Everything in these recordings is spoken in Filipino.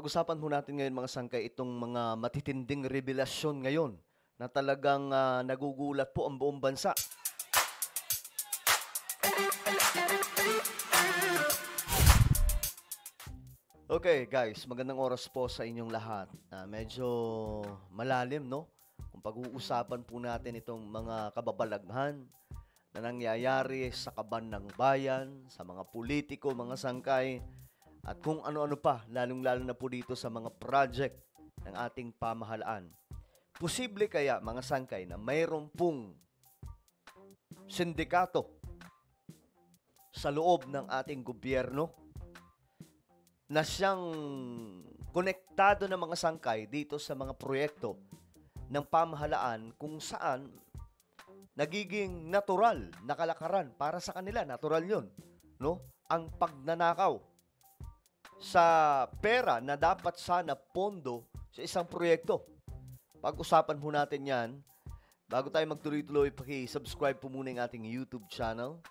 Pag-usapan po natin ngayon mga sangkay itong mga matitinding revelasyon ngayon na talagang nagugulat po ang buong bansa. Okay guys, magandang oras po sa inyong lahat. Medyo malalim, no? Kung pag-uusapan po natin itong mga kababalaghan na nangyayari sa kaban ng bayan, sa mga politiko, mga sangkay, at kung ano-ano pa, lalong-lalo na po dito sa mga project ng ating pamahalaan. Posible kaya, mga sangkay, na mayroon pong sindikato sa loob ng ating gobyerno na siyang konektado ng mga sangkay dito sa mga proyekto ng pamahalaan kung saan nagiging natural na kalakaran para sa kanila. Natural yun, no? Ang pagnanakaw sa pera na dapat sana pondo sa isang proyekto. Pag-usapan po natin yan. Bago tayo magtuloy-tuloy, paki-subscribe po muna yung ating YouTube channel.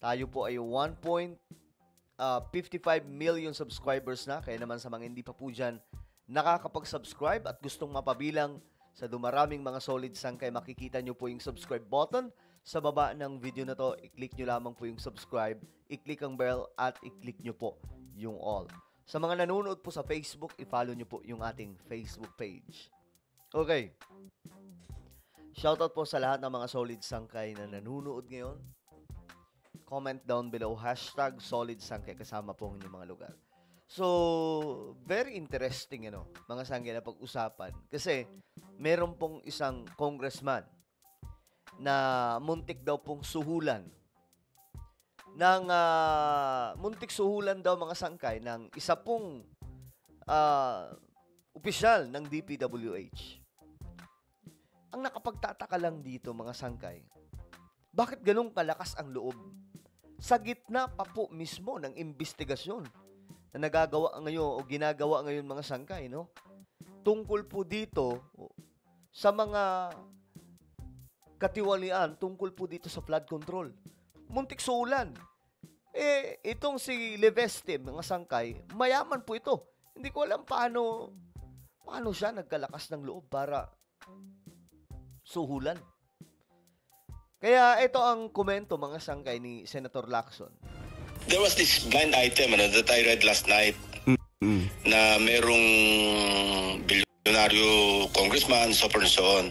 Tayo po ay 1.55 million subscribers na. Kaya naman sa mga hindi pa po dyan nakakapag-subscribe at gustong mapabilang sa dumaraming mga solid sangkay, makikita nyo po yung subscribe button sa baba ng video na to. I-click nyo lamang po yung subscribe, i-click ang bell at i-click nyo po yung all. Sa mga nanonood po sa Facebook, i-follow nyo po yung ating Facebook page. Okay. Shoutout po sa lahat ng mga solid sangkay na nanonood ngayon. Comment down below, hashtag solid sangkay, kasama po ang inyong mga lugar. So, very interesting, mga sangkay na pag-usapan. Kasi, meron pong isang congressman na muntik daw pong suhulan muntik suhulan daw mga sangkay ng isa pong opisyal ng DPWH. Ang nakapagtataka lang dito mga sangkay, bakit ganun kalakas ang loob? Sa gitna pa po mismo ng investigasyon na nagagawa ngayon o ginagawa ngayon mga sangkay, no? Tungkol po dito sa mga katiwalian, tungkol po dito sa flood control. Muntik suhulan. Itong si Leveste, mga sangkay, mayaman po ito. Hindi ko alam paano siya nagkalakas ng loob para suhulan. Kaya ito ang komento mga sangkay ni Senator Lacson. There was this blind item that I read last night na merong bilyonaryo congressman, so on and so on.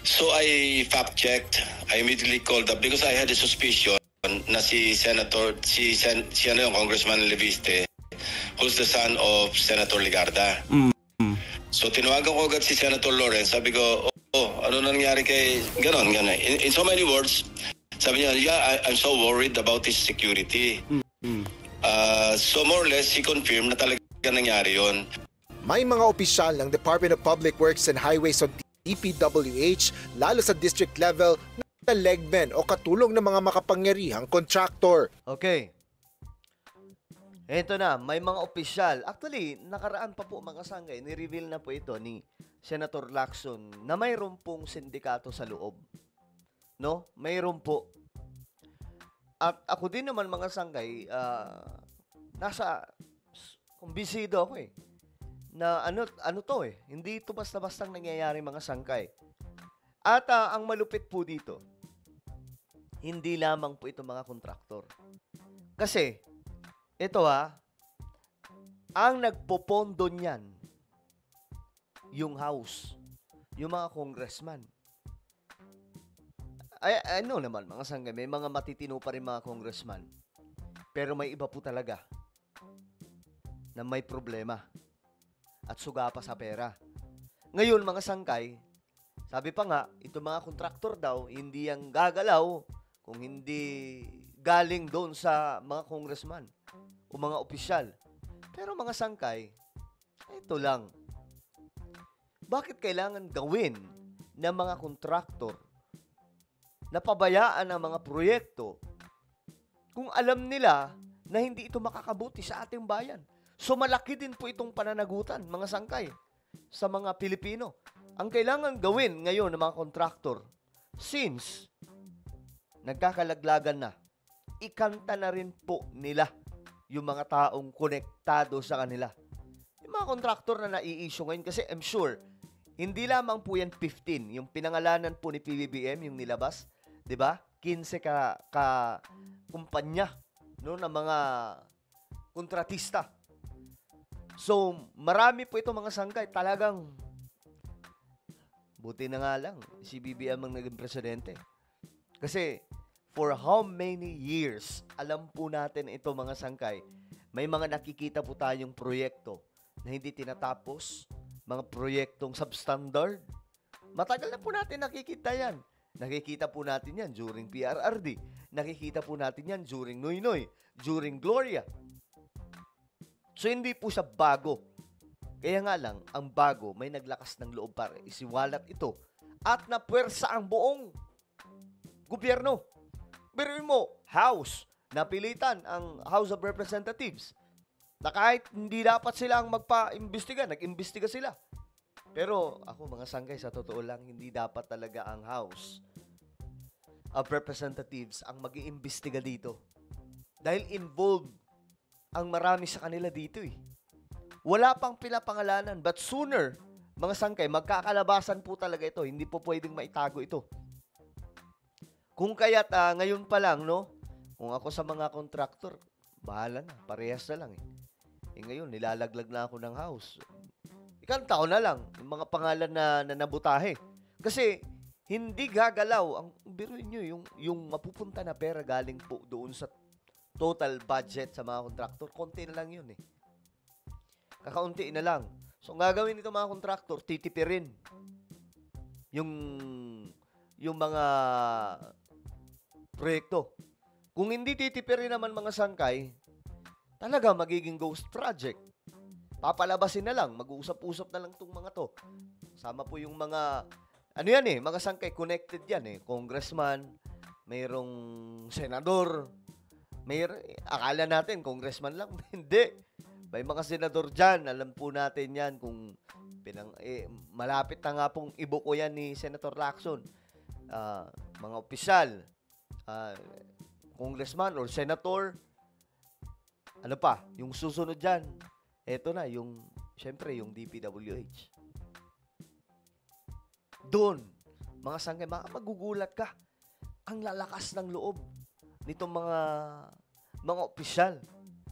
So I fact-checked. I immediately called up because I had a suspicion na si yung Congressman Leviste, who's the son of Senator Ligarda. So tinawagan ko agad si Senator Lawrence. Sabi ko, ano nangyari kay ganon. In so many words, sabi niya, yeah, I'm so worried about his security. So more or less, he confirmed na talaga nangyari yon. May mga opisyal ng Department of Public Works and Highways o DPWH, lalo sa district level, na legmen o katulong ng mga makapangyarihang contractor. Okay. Ito na, may mga opisyal. Actually, nakaraan pa po mga sangkay, ni-reveal na po ito ni Senator Lacson na mayroon pong sindikato sa loob. No? Mayroon po. At ako din naman mga sangkay, kumbisido ako na ano to hindi ito basta-bastang nangyayari mga sangkay. At ang malupit po dito, hindi lamang po ito mga kontraktor. Kasi, ito ang nagpopondo niyan, yung house, yung mga congressman. I know naman mga sangkay, may mga matitino pa rin mga congressman. Pero may iba po talaga na may problema at suga pa sa pera. Ngayon mga sangkay, sabi pa nga, itong mga kontraktor daw, hindi yang gagalaw kung hindi galing doon sa mga congressman o mga opisyal. Pero mga sangkay, ito lang. Bakit kailangan gawin ng mga kontraktor na pabayaan ang mga proyekto kung alam nila na hindi ito makakabuti sa ating bayan? So malaki din po itong pananagutan, mga sangkay, sa mga Pilipino. Ang kailangan gawin ngayon ng mga kontraktor, since nagkakalaglagan na, ikanta na rin po nila yung mga taong konektado sa kanila. yung mga contractor na nai-issue ngayon, kasi I'm sure, hindi lamang po yan 15, yung pinangalanan po ni PBBM, yung nilabas, di ba? 15 ka kumpanya, no, ng mga kontratista. So, marami po ito mga sangkay. Talagang, buti na nga lang, si BBM ang naging presidente. Kasi, for how many years, alam po natin ito mga sangkay, may mga nakikita po tayong proyekto na hindi tinatapos, mga proyektong substandard. Matagal na po natin nakikita yan. Nakikita po natin yan during PRRD. Nakikita po natin yan during Noynoy, during Gloria. So, hindi po siya bago. Kaya nga lang, ang bago, may naglakas ng loob para isiwalat ito. At napuwersa ang buong gobyerno. Pero mo, House, napilitan ang House of Representatives na kahit hindi dapat sila ang magpa-imbestiga, nag-imbestiga sila. Pero ako mga sangkay, sa totoo lang, hindi dapat talaga ang House of Representatives ang mag-iimbestiga dito. Dahil involved ang marami sa kanila dito eh. Wala pang pinapangalanan, but sooner, mga sangkay, magkakalabasan po talaga ito. Hindi po pwedeng maitago ito. Kung kaya't ngayon pa lang, no? Kung ako sa mga contractor, bahala na, parehas na lang eh. Ngayon, nilalaglag na ako ng House. Ilang taon na lang, yung mga pangalan na nabutahe. Kasi, hindi gagalaw. Ang biruin nyo, yung mapupunta na pera galing po doon sa total budget sa mga contractor, konti na lang yun eh. Kakaunti na lang. So, ang gagawin nito mga contractor, titipirin yung mga proyekto. Kung hindi titipirin naman mga sangkay, talaga magiging ghost project. Papalabasin na lang, mag-uusap-usap na lang itong mga to. Sama po yung mga, ano yan eh, mga sangkay, connected yan eh. Congressman, mayroong senador, akala natin, congressman lang. Hindi. May mga senador dyan, alam po natin yan kung malapit na nga pong ibuko yan ni Senator Lacson. Mga opisyal, congressman or senator, ano pa, yung susunod dyan, eto na, syempre, yung DPWH. Doon, mga sangkay, magugulat ka. Ang lalakas ng loob nitong mga opisyal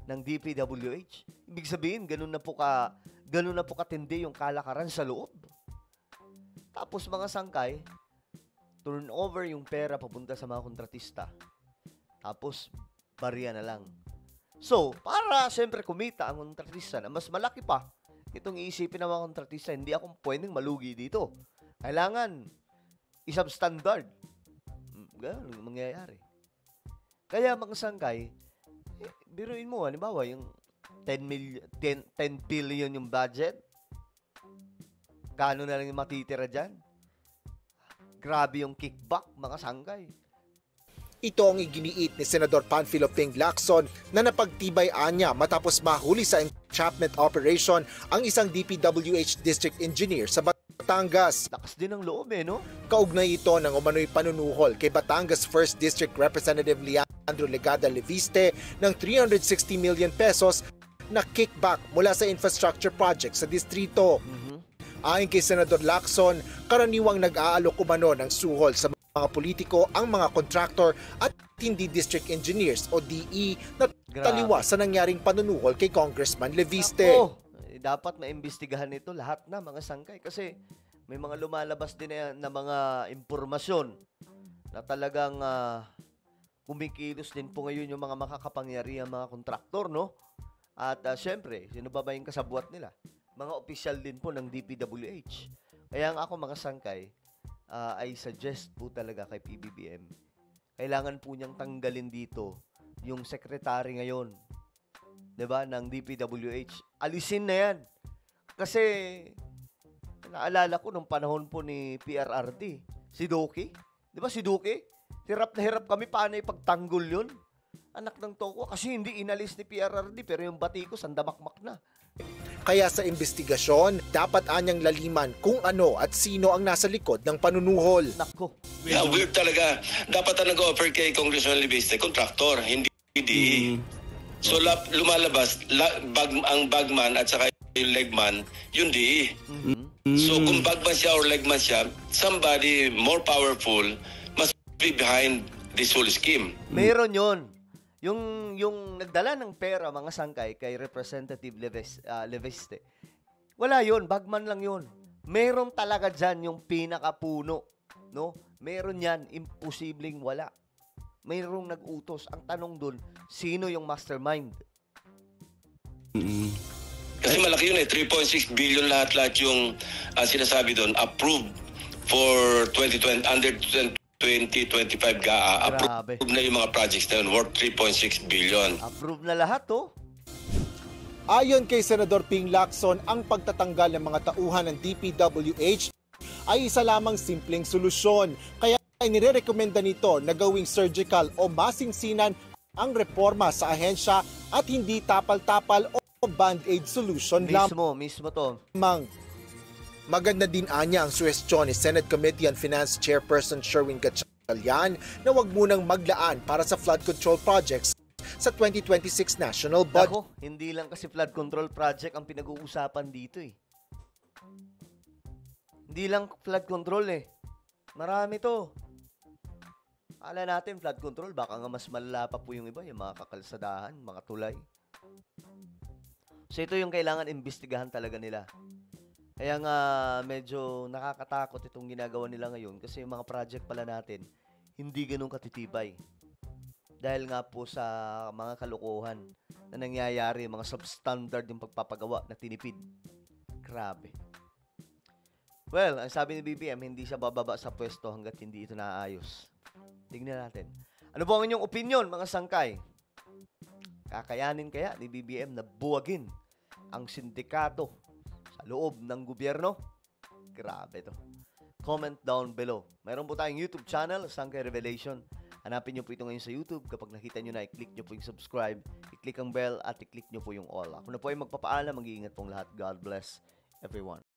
ng DPWH. Ibig sabihin, ganun na po katindi yung kalakaran sa loob. Tapos mga sangkay, turn over yung pera papunta sa mga kontratista. Tapos, barya na lang. So, para siyempre kumita ang kontratista na mas malaki pa, itong iisipin ng mga kontratista, hindi ako pwedeng malugi dito. Kailangan isubstandard. Ganun ang mangyayari. Kaya mga sangkay, biruin mo, halimbawa, yung 10 billion yung budget, kano na lang yung matitira dyan? Grabe yung kickback, mga sangkay. Ito ang iginiit ni Senador Panfilo Ping Lacson na napagtibay-an niya matapos mahuli sa entrapment operation ang isang DPWH district engineer sa Batangas. Lakas din ang loob eh, no? Kaugnay ito ng umano'y panunuhol kay Batangas 1st District Representative Leandro Legada Leviste ng 360 million pesos na kickback mula sa infrastructure project sa distrito. Ayon kay Senador Lacson, karaniwang nag-aalok umano ng suhol sa mga politiko ang mga contractor at hindi district engineers o DE na taliwa sa nangyaring panunuhol kay Congressman Leviste. Dapat maimbestigahan ito lahat na mga sangkay kasi may mga lumalabas din na mga impormasyon na talagang kumikilos din po ngayon yung mga makakapangyarihan mga kontraktor, no? At syempre, sino ba yung kasabwat nila? Mga opisyal din po ng DPWH. Kaya ako mga sangkay, I suggest po talaga kay PBBM, kailangan po niyang tanggalin dito yung secretary ngayon, 'di ba, ng DPWH. Alisin na yan. Kasi naalala ko nung panahon po ni PRRD, si Doki, 'di ba si Doki? Hirap na hirap kami paano ipagtanggol 'yun. Anak ng toko kasi hindi inalis ni PRRD pero yung bati ko sandamakmak na. Kaya sa investigasyon, dapat anyang laliman kung ano at sino ang nasa likod ng panunuhol. Nako. Yeah, weird talaga. Dapat ang nag-offer kay Congressman Leviste, contractor, hindi DE. So lumalabas ang bagman at saka yung legman, yung DE. Mhm. So kung bagman siya or legman siya, somebody more powerful must be behind this whole scheme. Meron yon. Yung nagdala ng pera, mga sangkay, kay Representative Leviste, wala yon, bagman lang yon. Meron talaga dyan yung pinakapuno. No? Meron yan, imposibleng wala. Mayroong nag-utos. Ang tanong dun, sino yung mastermind? Kasi malaki yun 3.6 billion lahat-lahat yung sinasabi doon, approved for 2020, under 2025 GAA. Grabe. Approved na yung mga projects na yun, worth 3.6 billion. Approve na lahat, oh. Ayon kay Senador Ping Lacson, ang pagtatanggal ng mga tauhan ng DPWH ay isa lamang simpleng solusyon. Kaya inirekomenda nito na gawing surgical o masinsinan ang reforma sa ahensya at hindi tapal-tapal o band-aid solution Mismo to. lamang. Maganda din anya ang suwestyon ni Senate Committee on Finance Chairperson Sherwin Gatchalian na wag munang maglaan para sa flood control projects sa 2026 national budget. Ako, hindi lang kasi flood control project ang pinag-uusapan dito eh. Hindi lang flood control eh. Marami to. Akala natin flood control, baka nga mas malala pa po yung iba, yung mga kakalsadahan, mga tulay. So ito yung kailangan imbestigahan talaga nila. Kaya nga medyo nakakatakot itong ginagawa nila ngayon kasi yung mga project pala natin hindi ganun katitibay. Dahil nga po sa mga kalokohan na nangyayari, mga substandard yung pagpapagawa na tinipid. Grabe. Well, ang sabi ni BBM, hindi siya bababa sa pwesto hanggat hindi ito naayos. Tingnan natin. Ano po ang inyong opinion, mga sangkay? Kakayanin kaya ni BBM na buwagin ang sindikato sa loob ng gobyerno? Grabe to. Comment down below. Mayroon po tayong YouTube channel, Sangkay Revelation. Hanapin nyo po ito ngayon sa YouTube. Kapag nakita nyo na, i-click nyo po yung subscribe, i-click ang bell, at i-click nyo po yung all. Ako na po ay magpapaalam. Mag-iingat pong lahat. God bless everyone.